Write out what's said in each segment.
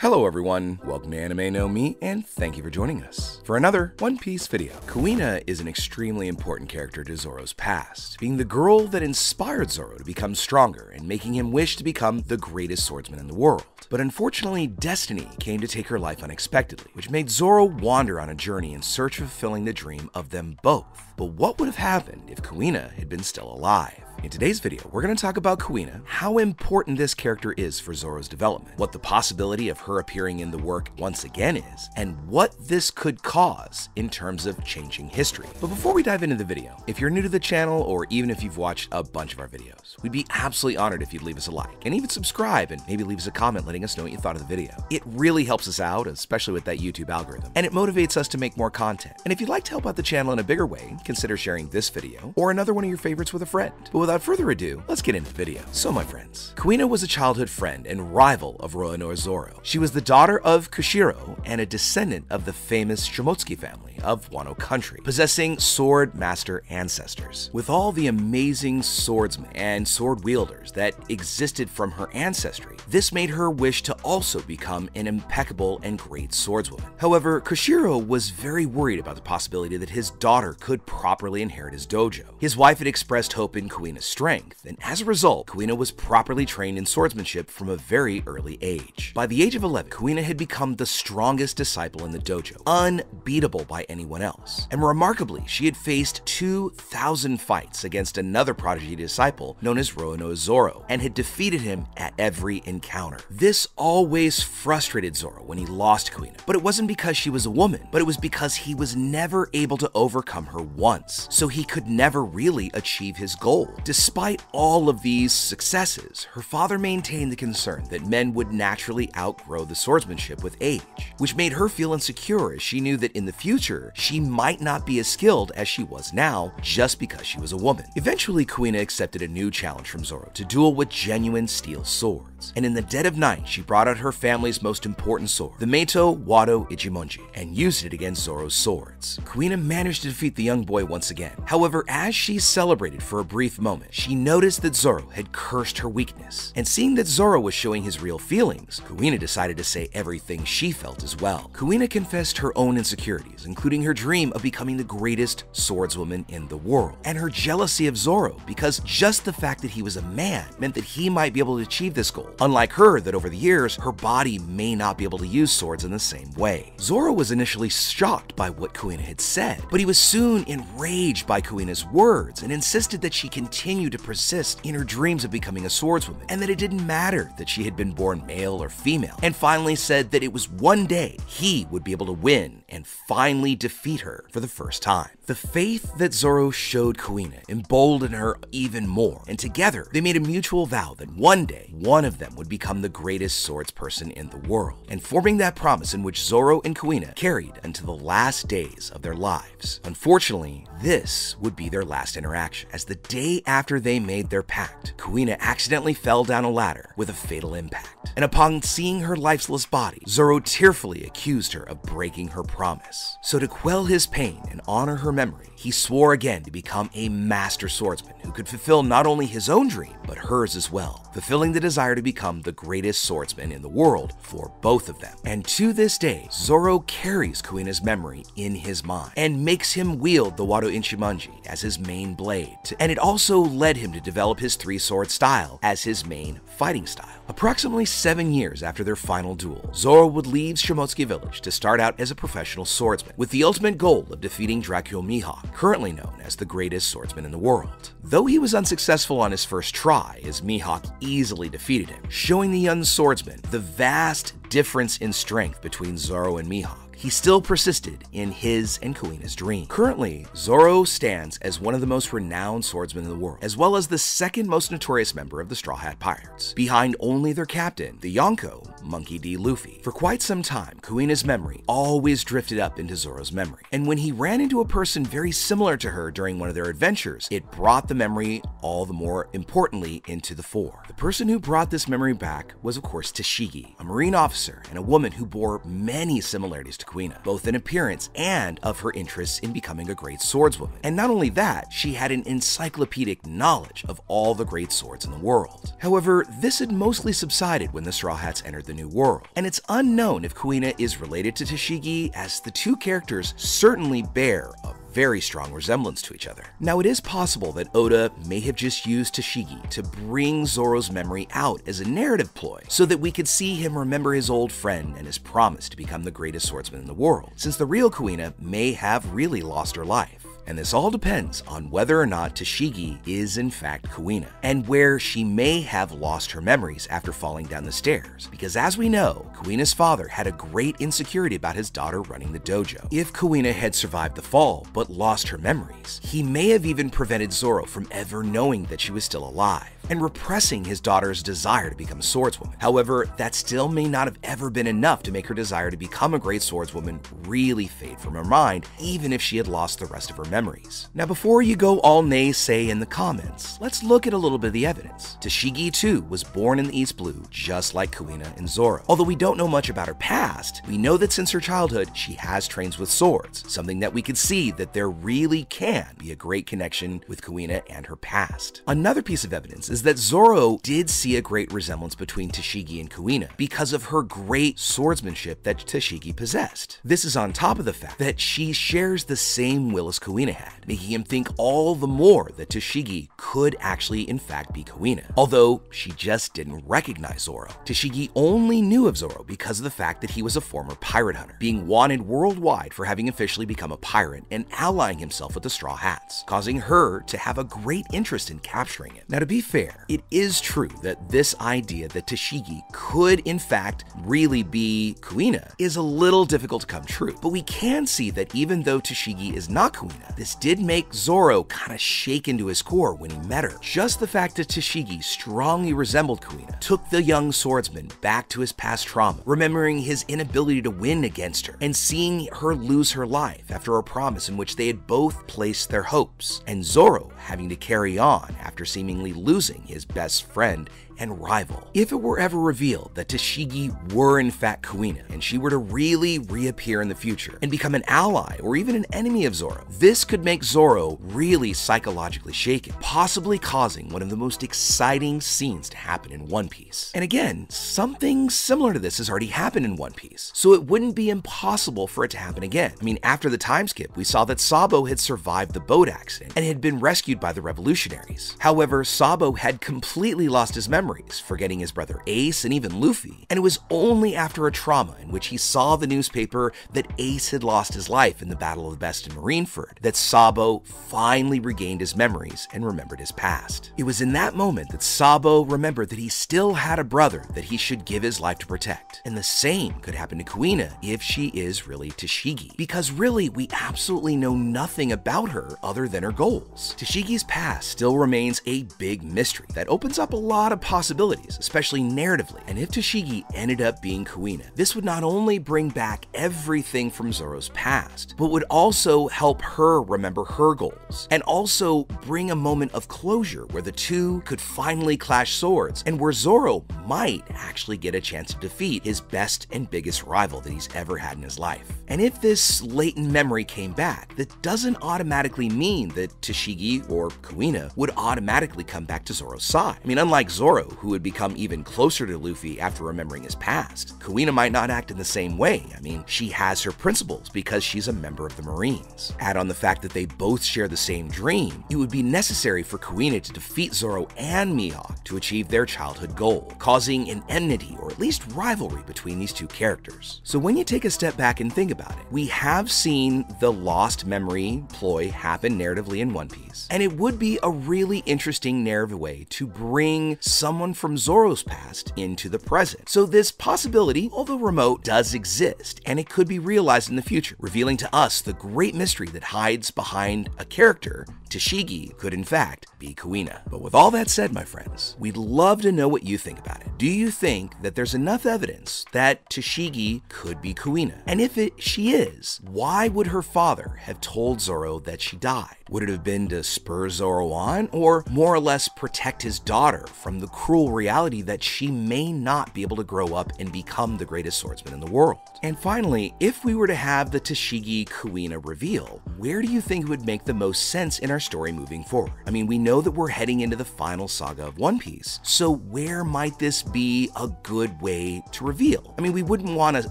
Hello everyone, welcome to Anime No Me, and thank you for joining us for another One Piece video. Kuina is an extremely important character to Zoro's past, being the girl that inspired Zoro to become stronger and making him wish to become the greatest swordsman in the world. But unfortunately, destiny came to take her life unexpectedly, which made Zoro wander on a journey in search of fulfilling the dream of them both. But what would have happened if Kuina had been still alive? In today's video, we're going to talk about Kuina, how important this character is for Zoro's development, what the possibility of her appearing in the work once again is, and what this could cause in terms of changing history. But before we dive into the video, if you're new to the channel or even if you've watched a bunch of our videos, we'd be absolutely honored if you'd leave us a like and even subscribe and maybe leave us a comment letting us know what you thought of the video. It really helps us out, especially with that YouTube algorithm, and it motivates us to make more content. And if you'd like to help out the channel in a bigger way, consider sharing this video or another one of your favorites with a friend. But without further ado, let's get into the video. So my friends, Kuina was a childhood friend and rival of Roronoa Zoro. She was the daughter of Kushiro and a descendant of the famous Shimotsuki family of Wano country, possessing sword master ancestors. With all the amazing swordsmen and sword wielders that existed from her ancestry, this made her wish to also become an impeccable and great swordswoman. However, Kushiro was very worried about the possibility that his daughter could properly inherit his dojo. His wife had expressed hope in Kuina's strength, and as a result, Kuina was properly trained in swordsmanship from a very early age. By the age of 11, Kuina had become the strongest disciple in the dojo, unbeatable by anyone else. And remarkably, she had faced 2,000 fights against another prodigy disciple known as Roronoa Zoro, and had defeated him at every encounter. This always frustrated Zoro when he lost Kuina, but it wasn't because she was a woman, but it was because he was never able to overcome her once, so he could never really achieve his goal. Despite all of these successes, her father maintained the concern that men would naturally outgrow the swordsmanship with age, which made her feel insecure as she knew that in the future, she might not be as skilled as she was now just because she was a woman. Eventually, Kuina accepted a new challenge from Zoro to duel with genuine steel swords, and in the dead of night, she brought out her family's most important sword, the Meito Wado Ichimonji, and used it against Zoro's swords. Kuina managed to defeat the young boy once again. However, as she celebrated for a brief moment, she noticed that Zoro had cursed her weakness, and seeing that Zoro was showing his real feelings, Kuina decided to say everything she felt as well. Kuina confessed her own insecurities, including her dream of becoming the greatest swordswoman in the world, and her jealousy of Zoro because just the fact that he was a man meant that he might be able to achieve this goal, unlike her that over the years, her body may not be able to use swords in the same way. Zoro was initially shocked by what Kuina had said, but he was soon enraged by Kuina's words and insisted that she continue to persist in her dreams of becoming a swordswoman, and that it didn't matter that she had been born male or female, and finally said that it was one day he would be able to win and finally defeat her for the first time. The faith that Zoro showed Kuina emboldened her even more, and together they made a mutual vow that one day one of them would become the greatest swordsperson in the world, and forming that promise in which Zoro and Kuina carried until the last days of their lives. Unfortunately, this would be their last interaction, as the day after they made their pact, Kuina accidentally fell down a ladder with a fatal impact, and upon seeing her lifeless body, Zoro tearfully accused her of breaking her promise. So to quell his pain and honor her memory, he swore again to become a master swordsman who could fulfill not only his own dream, but hers as well, fulfilling the desire to become the greatest swordsman in the world for both of them. And to this day, Zoro carries Kuina's memory in his mind and makes him wield the Wado Ichimonji as his main blade, and it also led him to develop his three-sword style as his main fighting style. Approximately 7 years after their final duel, Zoro would leave Shimotsuki village to start out as a professional swordsman, with the ultimate goal of defeating Dracula Mihawk, currently known as the greatest swordsman in the world. Though he was unsuccessful on his first try, as Mihawk easily defeated him, showing the young swordsman the vast difference in strength between Zoro and Mihawk, he still persisted in his and Kuina's dream. Currently, Zoro stands as one of the most renowned swordsmen in the world, as well as the second most notorious member of the Straw Hat Pirates, behind only their captain, the Yonko, Monkey D. Luffy. For quite some time, Kuina's memory always drifted up into Zoro's memory, and when he ran into a person very similar to her during one of their adventures, it brought the memory all the more importantly into the fore. The person who brought this memory back was of course Tashigi, a marine officer and a woman who bore many similarities to Kuina, both in appearance and of her interests in becoming a great swordswoman. And not only that, she had an encyclopedic knowledge of all the great swords in the world. However, this had mostly subsided when the Straw Hats entered the New World, and it's unknown if Kuina is related to Tashigi, as the two characters certainly bear a very strong resemblance to each other. Now, it is possible that Oda may have just used Tashigi to bring Zoro's memory out as a narrative ploy, so that we could see him remember his old friend and his promise to become the greatest swordsman in the world, since the real Kuina may have really lost her life. And this all depends on whether or not Tashigi is in fact Kuina, and where she may have lost her memories after falling down the stairs, because as we know, Kuina's father had a great insecurity about his daughter running the dojo. If Kuina had survived the fall but lost her memories, he may have even prevented Zoro from ever knowing that she was still alive, and repressing his daughter's desire to become a swordswoman. However, that still may not have ever been enough to make her desire to become a great swordswoman really fade from her mind, even if she had lost the rest of her memories. Now, before you go all naysay in the comments, let's look at a little bit of the evidence. Tashigi, too, was born in the East Blue, just like Kuina and Zoro. Although we don't know much about her past, we know that since her childhood, she has trained with swords, something that we could see that there really can be a great connection with Kuina and her past. Another piece of evidence is that Zoro did see a great resemblance between Tashigi and Kuina because of her great swordsmanship that Tashigi possessed. This is on top of the fact that she shares the same will as Kuina had, making him think all the more that Tashigi could actually in fact be Kuina, although she just didn't recognize Zoro. Tashigi only knew of Zoro because of the fact that he was a former pirate hunter, being wanted worldwide for having officially become a pirate and allying himself with the Straw Hats, causing her to have a great interest in capturing him. Now, to be fair, it is true that this idea that Tashigi could in fact really be Kuina is a little difficult to come true, but we can see that even though Tashigi is not Kuina, this did make Zoro kind of shake into his core when he met her. Just the fact that Tashigi strongly resembled Kuina took the young swordsman back to his past trauma, remembering his inability to win against her, and seeing her lose her life after a promise in which they had both placed their hopes, and Zoro having to carry on after seemingly losing his best friend and rival. If it were ever revealed that Tashigi were in fact Kuina, and she were to really reappear in the future and become an ally or even an enemy of Zoro, this could make Zoro really psychologically shaken, possibly causing one of the most exciting scenes to happen in One Piece. And again, something similar to this has already happened in One Piece, so it wouldn't be impossible for it to happen again. I mean, after the time skip, we saw that Sabo had survived the boat accident and had been rescued by the revolutionaries. However, Sabo had completely lost his memory, forgetting his brother Ace and even Luffy, and it was only after a trauma in which he saw the newspaper that Ace had lost his life in the Battle of the Best in Marineford that Sabo finally regained his memories and remembered his past. It was in that moment that Sabo remembered that he still had a brother that he should give his life to protect, and the same could happen to Kuina if she is really Tashigi, because really we absolutely know nothing about her other than her goals. Tashigi's past still remains a big mystery that opens up a lot of possibilities, especially narratively, and if Tashigi ended up being Kuina, this would not only bring back everything from Zoro's past, but would also help her remember her goals, and also bring a moment of closure where the two could finally clash swords, and where Zoro might actually get a chance to defeat his best and biggest rival that he's ever had in his life. And if this latent memory came back, that doesn't automatically mean that Tashigi or Kuina would automatically come back to Zoro's side. I mean, unlike Zoro, who would become even closer to Luffy after remembering his past, Kuina might not act in the same way. I mean, she has her principles because she's a member of the Marines. Add on the fact that they both share the same dream, it would be necessary for Kuina to defeat Zoro and Mihawk to achieve their childhood goal, causing an enmity or at least rivalry between these two characters. So when you take a step back and think about it, we have seen the lost memory ploy happen narratively in One Piece, and it would be a really interesting narrative way to bring someone from Zoro's past into the present. So this possibility, although remote, does exist, and it could be realized in the future, revealing to us the great mystery that hides behind a character Tashigi could in fact be Kuina. But with all that said, my friends, we'd love to know what you think about it. Do you think that there's enough evidence that Tashigi could be Kuina? And if she is, why would her father have told Zoro that she died? Would it have been to spur Zoro on, or more or less protect his daughter from the cruel reality that she may not be able to grow up and become the greatest swordsman in the world? And finally, if we were to have the Tashigi Kuina reveal, where do you think it would make the most sense in our story moving forward? I mean, we know that we're heading into the final saga of One Piece, so where might this be a good way to reveal? I mean, we wouldn't want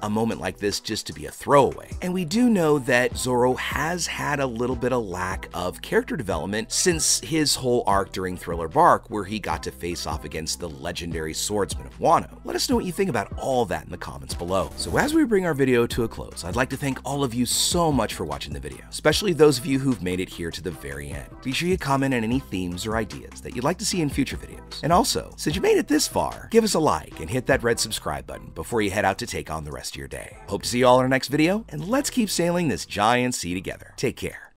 a moment like this just to be a throwaway. And we do know that Zoro has had a little bit of lack of character development since his whole arc during Thriller Bark, where he got to face off against the legendary swordsman of Wano. Let us know what you think about all that in the comments below. So as we bring our video to a close, I'd like to thank all of you so much for watching the video, especially those of you who've made it here to the very end. Be sure you comment on any themes or ideas that you'd like to see in future videos. And also, since you made it this far, give us a like and hit that red subscribe button before you head out to take on the rest of your day. Hope to see you all in our next video, and let's keep sailing this giant sea together. Take care.